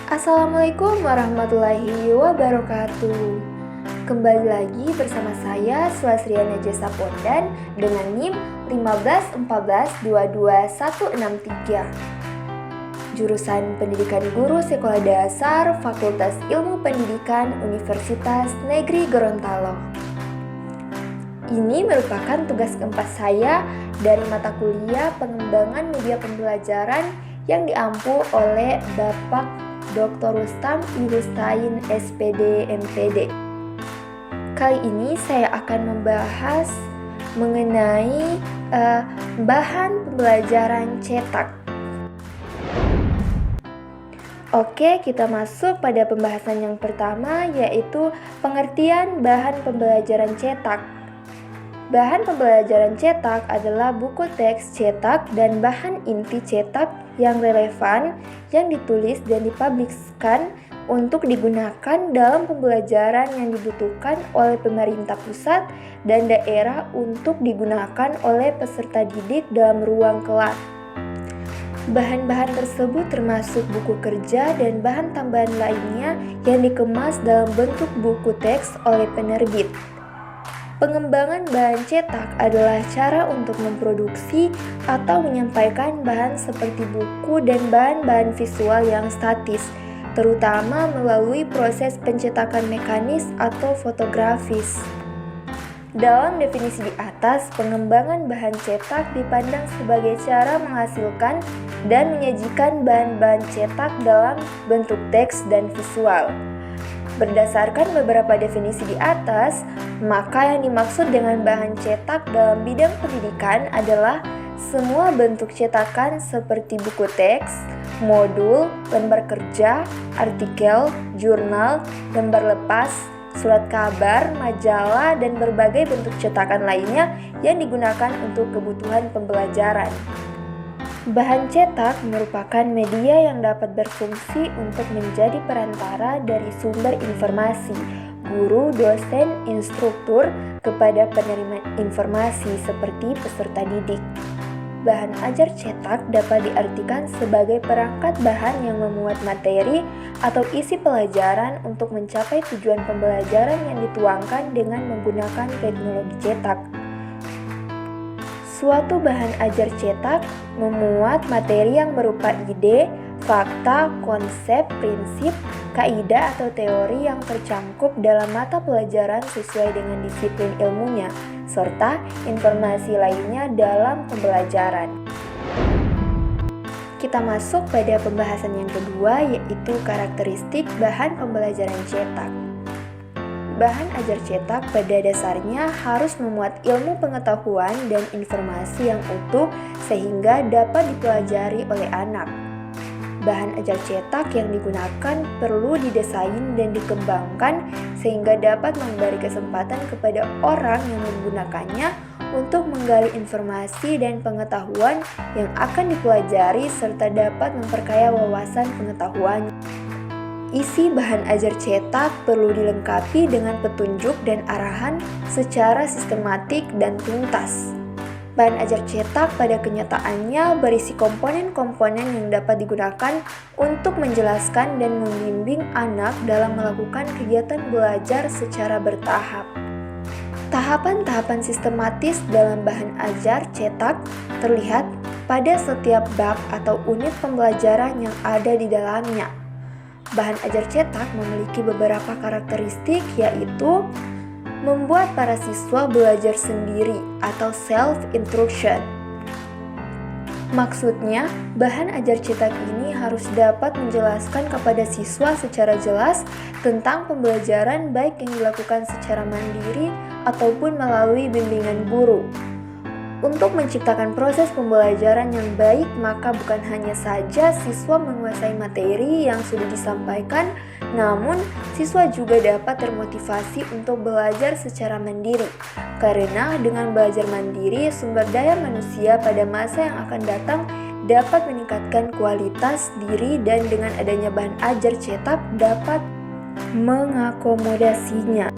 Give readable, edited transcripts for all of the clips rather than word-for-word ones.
Assalamualaikum warahmatullahi wabarakatuh. Kembali lagi bersama saya Swasriana Jesa Pondan dengan NIM 151422163. Jurusan Pendidikan Guru Sekolah Dasar Fakultas Ilmu Pendidikan Universitas Negeri Gorontalo. Ini merupakan tugas keempat saya dari mata kuliah Pengembangan Media Pembelajaran yang diampu oleh Bapak Dr. Rustam Ihustain SPD MPD. Kali ini saya akan membahas mengenai bahan pembelajaran cetak. Oke, kita masuk pada pembahasan yang pertama, yaitu pengertian bahan pembelajaran cetak. Bahan pembelajaran cetak adalah buku teks cetak dan bahan inti cetak yang relevan yang ditulis dan dipublikasikan untuk digunakan dalam pembelajaran yang dibutuhkan oleh pemerintah pusat dan daerah untuk digunakan oleh peserta didik dalam ruang kelas. Bahan-bahan tersebut termasuk buku kerja dan bahan tambahan lainnya yang dikemas dalam bentuk buku teks oleh penerbit. Pengembangan bahan cetak adalah cara untuk memproduksi atau menyampaikan bahan seperti buku dan bahan-bahan visual yang statis, terutama melalui proses pencetakan mekanis atau fotografis. Dalam definisi di atas, pengembangan bahan cetak dipandang sebagai cara menghasilkan dan menyajikan bahan-bahan cetak dalam bentuk teks dan visual. Berdasarkan beberapa definisi di atas, maka yang dimaksud dengan bahan cetak dalam bidang pendidikan adalah semua bentuk cetakan seperti buku teks, modul, lembar kerja, artikel, jurnal, lembar lepas, surat kabar, majalah, dan berbagai bentuk cetakan lainnya yang digunakan untuk kebutuhan pembelajaran. Bahan cetak merupakan media yang dapat berfungsi untuk menjadi perantara dari sumber informasi, guru, dosen, instruktur, kepada penerima informasi seperti peserta didik. Bahan ajar cetak dapat diartikan sebagai perangkat bahan yang memuat materi atau isi pelajaran untuk mencapai tujuan pembelajaran yang dituangkan dengan menggunakan teknologi cetak. Suatu bahan ajar cetak memuat materi yang berupa ide, fakta, konsep, prinsip, kaidah atau teori yang tercangkup dalam mata pelajaran sesuai dengan disiplin ilmunya, serta informasi lainnya dalam pembelajaran. Kita masuk pada pembahasan yang kedua, yaitu karakteristik bahan pembelajaran cetak. Bahan ajar cetak pada dasarnya harus memuat ilmu pengetahuan dan informasi yang utuh sehingga dapat dipelajari oleh anak. Bahan ajar cetak yang digunakan perlu didesain dan dikembangkan sehingga dapat memberi kesempatan kepada orang yang menggunakannya untuk menggali informasi dan pengetahuan yang akan dipelajari serta dapat memperkaya wawasan pengetahuan. Isi bahan ajar cetak perlu dilengkapi dengan petunjuk dan arahan secara sistematik dan tuntas. Bahan ajar cetak pada kenyataannya berisi komponen-komponen yang dapat digunakan untuk menjelaskan dan membimbing anak dalam melakukan kegiatan belajar secara bertahap. Tahapan-tahapan sistematis dalam bahan ajar cetak terlihat pada setiap bab atau unit pembelajaran yang ada di dalamnya. Bahan ajar cetak memiliki beberapa karakteristik, yaitu membuat para siswa belajar sendiri atau self-instruction. Maksudnya, bahan ajar cetak ini harus dapat menjelaskan kepada siswa secara jelas tentang pembelajaran baik yang dilakukan secara mandiri ataupun melalui bimbingan guru. Untuk menciptakan proses pembelajaran yang baik, maka bukan hanya saja siswa menguasai materi yang sudah disampaikan, namun siswa juga dapat termotivasi untuk belajar secara mandiri. Karena dengan belajar mandiri, sumber daya manusia pada masa yang akan datang dapat meningkatkan kualitas diri dan dengan adanya bahan ajar cetak dapat mengakomodasinya.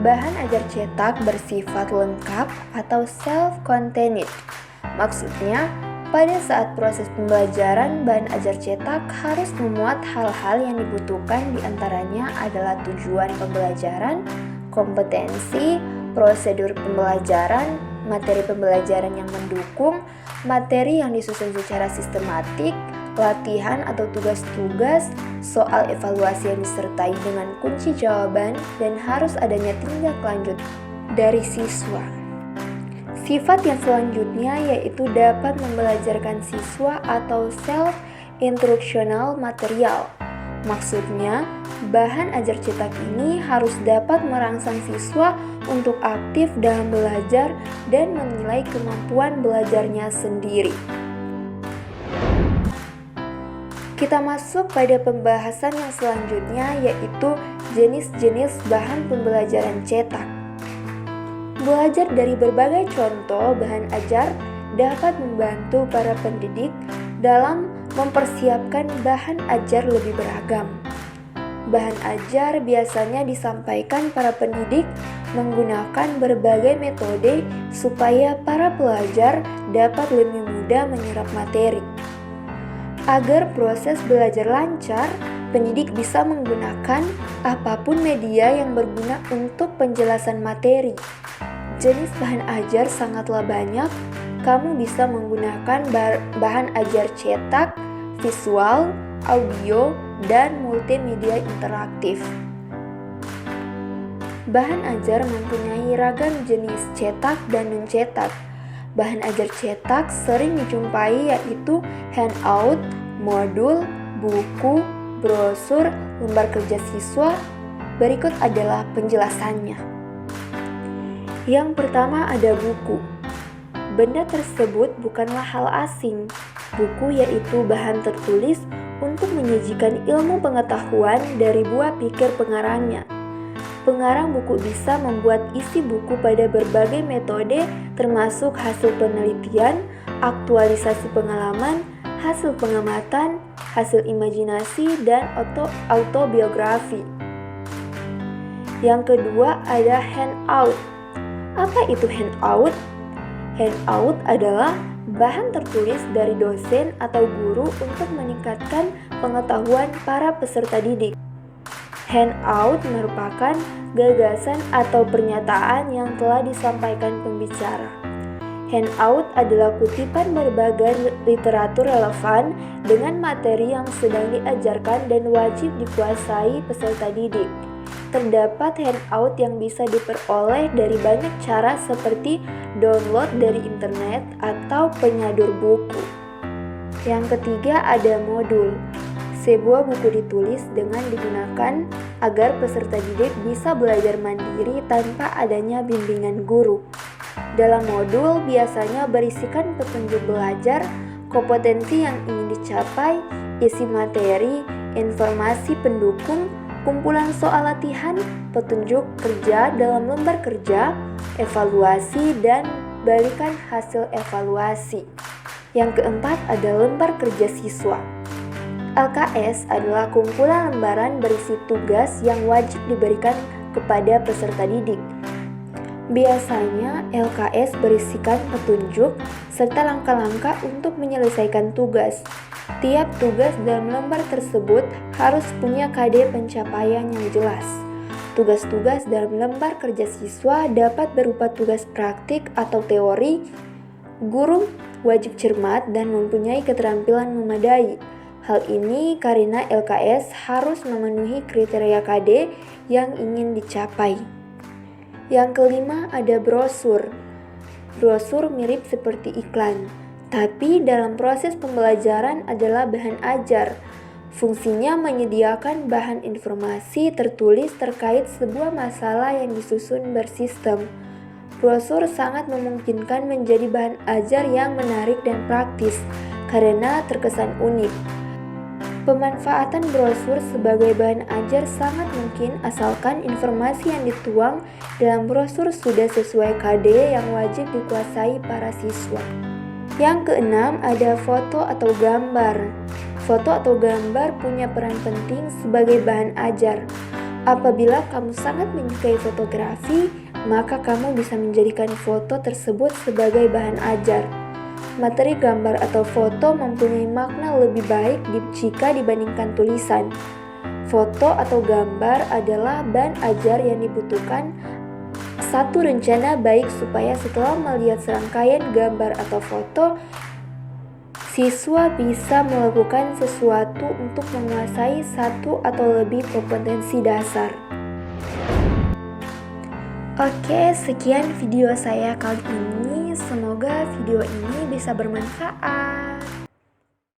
Bahan ajar cetak bersifat lengkap atau self-contained. Maksudnya, Pada saat proses pembelajaran, bahan ajar cetak harus memuat hal-hal yang dibutuhkan, diantaranya adalah tujuan pembelajaran, kompetensi, prosedur pembelajaran, materi pembelajaran yang mendukung, materi yang disusun secara sistematik, latihan atau tugas-tugas, soal evaluasi yang disertai dengan kunci jawaban, dan harus adanya tindak lanjut dari siswa. Sifat yang selanjutnya yaitu dapat membelajarkan siswa atau self-instructional material. Maksudnya, bahan ajar cetak ini harus dapat merangsang siswa untuk aktif dalam belajar dan menilai kemampuan belajarnya sendiri. Kita masuk pada pembahasan yang selanjutnya yaitu jenis-jenis bahan pembelajaran cetak. Belajar dari berbagai contoh bahan ajar dapat membantu para pendidik dalam mempersiapkan bahan ajar lebih beragam. Bahan ajar biasanya disampaikan para pendidik menggunakan berbagai metode supaya para pelajar dapat lebih mudah menyerap materi. Agar proses belajar lancar, pendidik bisa menggunakan apapun media yang berguna untuk penjelasan materi. Jenis bahan ajar sangatlah banyak. Kamu bisa menggunakan bahan ajar cetak, visual, audio, dan multimedia interaktif. Bahan ajar mempunyai ragam jenis cetak dan non-cetak. Bahan ajar cetak sering dijumpai yaitu handout, modul, buku, brosur, lembar kerja siswa. Berikut adalah penjelasannya. Yang pertama ada buku. Benda tersebut bukanlah hal asing. Buku yaitu bahan tertulis untuk menyajikan ilmu pengetahuan dari buah pikir pengarangnya. Pengarang buku bisa membuat isi buku pada berbagai metode termasuk hasil penelitian, aktualisasi pengalaman, hasil pengamatan, hasil imajinasi, dan autobiografi. Yang kedua ada handout. Apa itu handout? Handout adalah bahan tertulis dari dosen atau guru untuk meningkatkan pengetahuan para peserta didik. Handout merupakan gagasan atau pernyataan yang telah disampaikan pembicara. Handout adalah kutipan berbagai literatur relevan dengan materi yang sedang diajarkan dan wajib dikuasai peserta didik. Terdapat handout yang bisa diperoleh dari banyak cara seperti download dari internet atau penyadur buku. Yang ketiga ada modul. Sebuah buku ditulis dengan digunakan agar peserta didik bisa belajar mandiri tanpa adanya bimbingan guru. Dalam modul biasanya berisikan petunjuk belajar, kompetensi yang ingin dicapai, isi materi, informasi pendukung, kumpulan soal latihan, petunjuk kerja dalam lembar kerja, evaluasi, dan balikan hasil evaluasi. Yang keempat ada lembar kerja siswa. LKS adalah kumpulan lembaran berisi tugas yang wajib diberikan kepada peserta didik. Biasanya LKS berisikan petunjuk serta langkah-langkah untuk menyelesaikan tugas. Tiap tugas dalam lembar tersebut harus punya KD pencapaian yang jelas. Tugas-tugas dalam lembar kerja siswa dapat berupa tugas praktik atau teori. Guru wajib cermat dan mempunyai keterampilan memadai. Hal ini karena LKS harus memenuhi kriteria KD yang ingin dicapai. Yang kelima ada brosur. Brosur mirip seperti iklan, tapi dalam proses pembelajaran adalah bahan ajar. Fungsinya menyediakan bahan informasi tertulis terkait sebuah masalah yang disusun bersistem. Brosur sangat memungkinkan menjadi bahan ajar yang menarik dan praktis karena terkesan unik. Pemanfaatan brosur sebagai bahan ajar sangat mungkin asalkan informasi yang dituang dalam brosur sudah sesuai KD yang wajib dikuasai para siswa. Yang keenam ada foto atau gambar. Foto atau gambar punya peran penting sebagai bahan ajar. Apabila kamu sangat menyukai fotografi, maka kamu bisa menjadikan foto tersebut sebagai bahan ajar. Materi gambar atau foto mempunyai makna lebih baik jika dibandingkan tulisan. Foto atau gambar adalah bahan ajar yang dibutuhkan satu rencana baik supaya setelah melihat serangkaian gambar atau foto, siswa bisa melakukan sesuatu untuk menguasai satu atau lebih kompetensi dasar. Oke, sekian video saya kali ini. Semoga video ini bisa bermanfaat.